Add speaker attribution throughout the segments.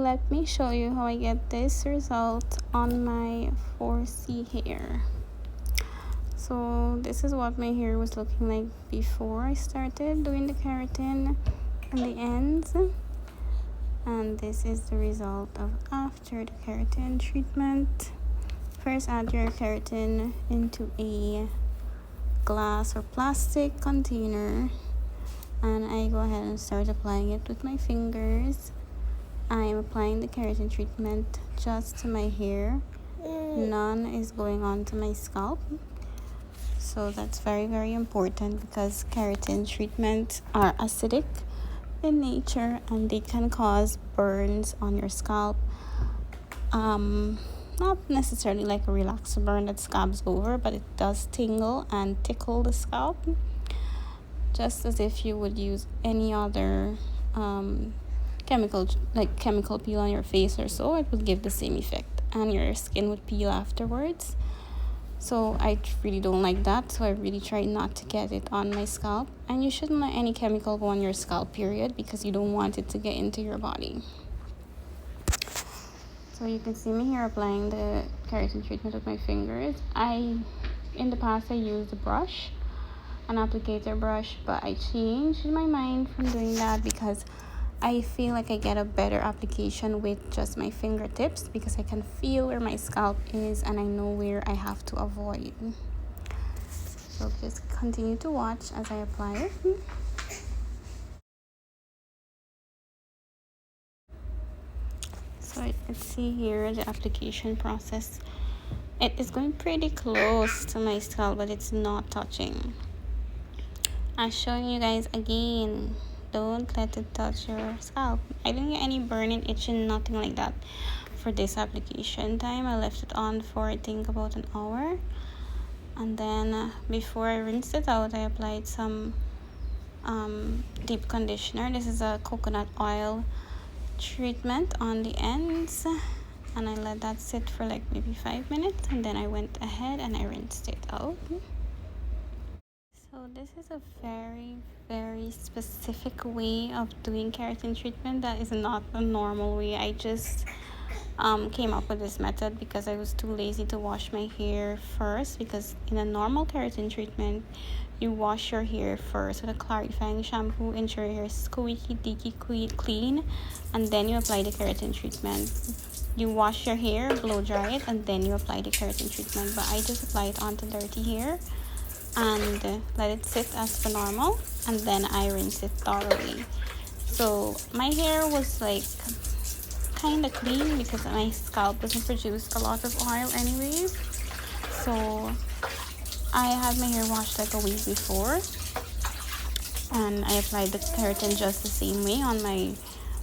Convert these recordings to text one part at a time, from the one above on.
Speaker 1: let me show you how I get this result on my 4C hair. So this is what my hair was looking like before I started doing the keratin on the ends, and this is the result of after the keratin treatment. First, add your keratin into a glass or plastic container, and I go ahead and start applying it with my fingers. I am applying the keratin treatment just to my hair. None is going on to my scalp. So that's very, very important because keratin treatments are acidic in nature and they can cause burns on your scalp. Not necessarily like a relaxer burn that scabs over, but it does tingle and tickle the scalp, just as if you would use any other chemical peel on your face or so. It would give the same effect and your skin would peel afterwards. So I really don't like that, so I really try not to get it on my scalp. And you shouldn't let any chemical go on your scalp, period, because you don't want it to get into your body. So you can see me here applying the keratin treatment with my fingers. In the past I used a brush, an applicator brush, but I changed my mind from doing that because I feel like I get a better application with just my fingertips because I can feel where my scalp is and I know where I have to avoid. So just continue to watch as I apply it. So let's see here the application process. It is going pretty close to my scalp, but it's not touching. I'm showing you guys again. Don't let it touch your scalp. I didn't get any burning, itching, nothing like that for this application time. I left it on for I think about an hour, and then before I rinsed it out, I applied some deep conditioner. This is a coconut oil treatment on the ends, and I let that sit for like maybe 5 minutes, and then I went ahead and I rinsed it out. So this is a very, very specific way of doing keratin treatment that is not a normal way. I just came up with this method because I was too lazy to wash my hair first, because in a normal keratin treatment you wash your hair first with a clarifying shampoo, ensure your hair is squeaky, dicky, clean, and then you apply the keratin treatment. You wash your hair, blow dry it, and then you apply the keratin treatment. But I just apply it onto dirty hair and let it sit as per normal, and then I rinse it thoroughly. So my hair was like kind of clean because my scalp doesn't produce a lot of oil anyways. So I had my hair washed like a week before, and I applied the keratin just the same way on my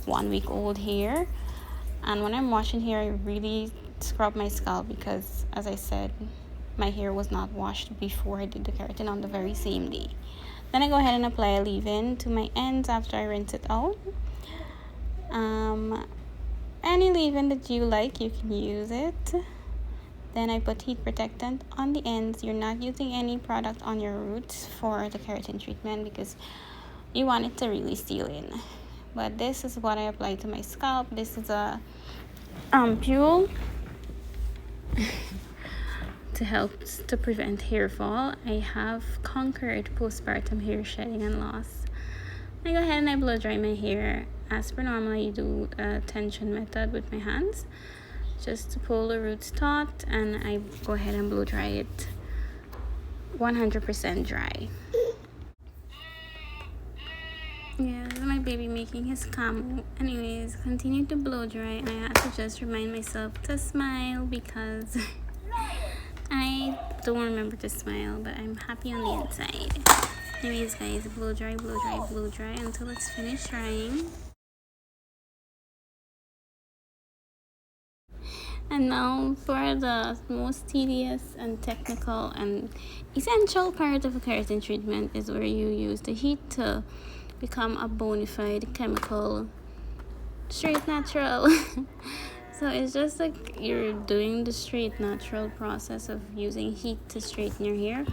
Speaker 1: 1 week old hair. And when I'm washing hair, I really scrub my scalp because, as I said, my hair was not washed before I did the keratin on the very same day. Then I go ahead and apply a leave-in to my ends after I rinse it out. Any leave-in that you like, you can use it. Then I put heat protectant on the ends. You're not using any product on your roots for the keratin treatment because you want it to really seal in. But this is what I apply to my scalp. This is a pure to help to prevent hair fall. I have conquered postpartum hair shedding and loss. I go ahead and I blow dry my hair as per normal. I do a tension method with my hands just to pull the roots taut, and I go ahead and blow dry it 100% dry. Yeah, this is my baby making his camo. Anyways, continue to blow dry. I had to just remind myself to smile because I don't remember to smile, but I'm happy on the inside. Anyways, guys, blow dry, blow dry, blow dry until it's finished drying. And now for the most tedious and technical and essential part of a keratin treatment is where you use the heat to become a bona fide chemical straight natural. So it's just like you're doing the straight natural process of using heat to straighten your hair,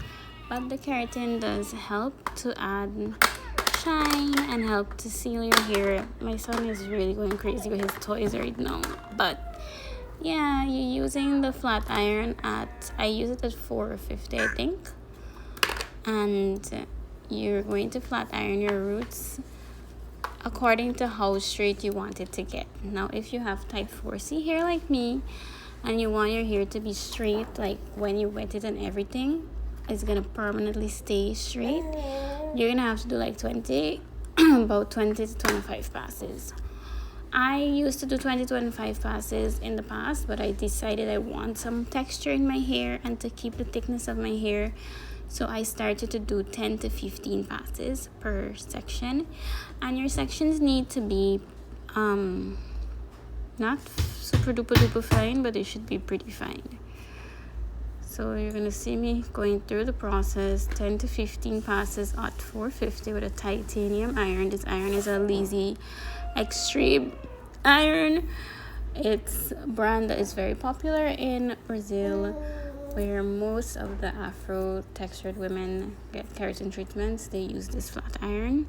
Speaker 1: but the keratin does help to add shine and help to seal your hair. My son is really going crazy with his toys right now, but yeah, you're using the flat iron I use it at 450, I think, and you're going to flat iron your roots according to how straight you want it to get. Now, if you have type 4C hair like me and you want your hair to be straight, like when you wet it and everything, it's gonna permanently stay straight, you're gonna have to do like 20 about 20 to 25 passes. I used to do 20-25 passes in the past, but I decided I want some texture in my hair and to keep the thickness of my hair, so I started to do 10 to 15 passes per section. And your sections need to be not super duper duper fine, but it should be pretty fine. So you're gonna see me going through the process, 10 to 15 passes at 450 with a titanium iron. This iron is a Lazy Extreme iron. It's a brand that is very popular in Brazil, where most of the Afro textured women get keratin treatments. They use this flat iron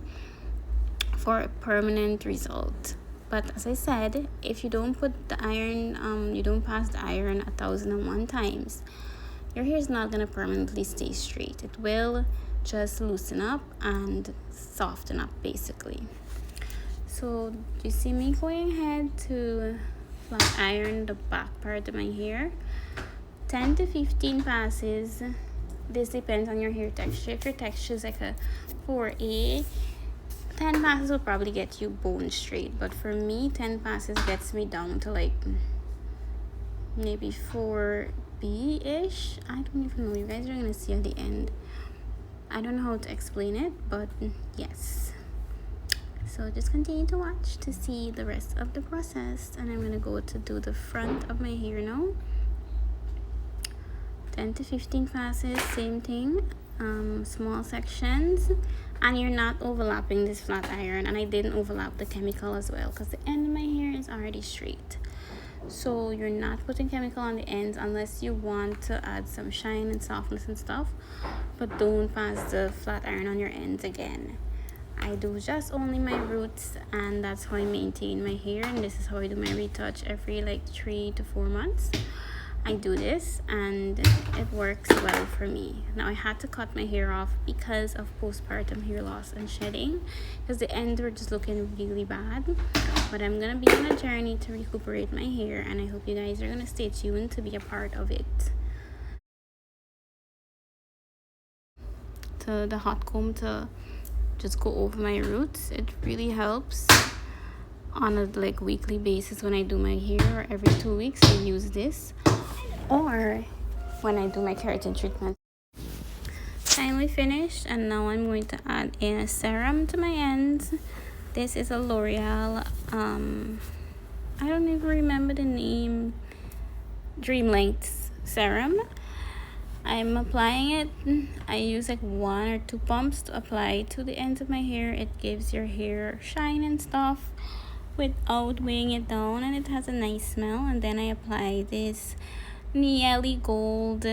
Speaker 1: for a permanent result. But as I said, if you don't put the iron, you don't pass the iron 1,001 times, your hair is not going to permanently stay straight. It will just loosen up and soften up, basically. So you see me going ahead to flat iron the back part of my hair. 10 to 15 passes. This depends on your hair texture. If your texture is like a 4A, 10 passes will probably get you bone straight. But for me, 10 passes gets me down to like maybe 4B-ish. I don't even know. You guys are going to see at the end. I don't know how to explain it, but yes. So just continue to watch to see the rest of the process. And I'm going to go to do the front of my hair now. 10 to 15 passes, same thing, small sections, and you're not overlapping this flat iron. And I didn't overlap the chemical as well because the end of my hair is already straight. So you're not putting chemical on the ends unless you want to add some shine and softness and stuff, but don't pass the flat iron on your ends again. I do just only my roots, and that's how I maintain my hair, and this is how I do my retouch every like 3 to 4 months. I do this and it works well for me. Now I had to cut my hair off because of postpartum hair loss and shedding, because the ends were just looking really bad. But I'm gonna be on a journey to recuperate my hair, and I hope you guys are gonna stay tuned to be a part of it. To the hot comb to just go over my roots. It really helps on a like weekly basis when I do my hair, or every 2 weeks I use this, or when I do my keratin treatment. Finally finished, and now I'm going to add in a serum to my ends. This is a L'Oreal, I don't even remember the name, Dream Length serum. I'm applying it. I use like 1 or 2 pumps to apply to the ends of my hair. It gives your hair shine and stuff without weighing it down, and it has a nice smell. And then I apply this Nielly Gold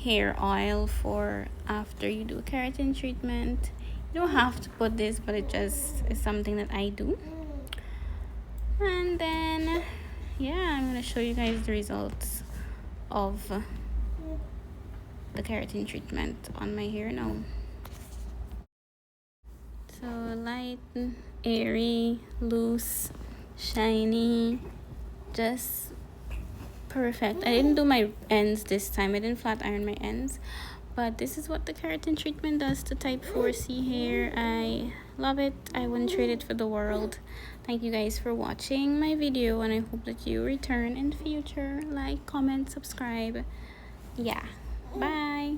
Speaker 1: hair oil for after you do keratin treatment. You don't have to put this, but it just is something that I do. And then yeah, I'm gonna show you guys the results of the keratin treatment on my hair now. So light, airy, loose, shiny, just perfect. I didn't do my ends this time. I didn't flat iron my ends, but this is what the keratin treatment does to type 4C hair. I love it. I wouldn't trade it for the world. Thank you guys for watching my video, and I hope that you return in the future. Like, comment, subscribe. Yeah, bye.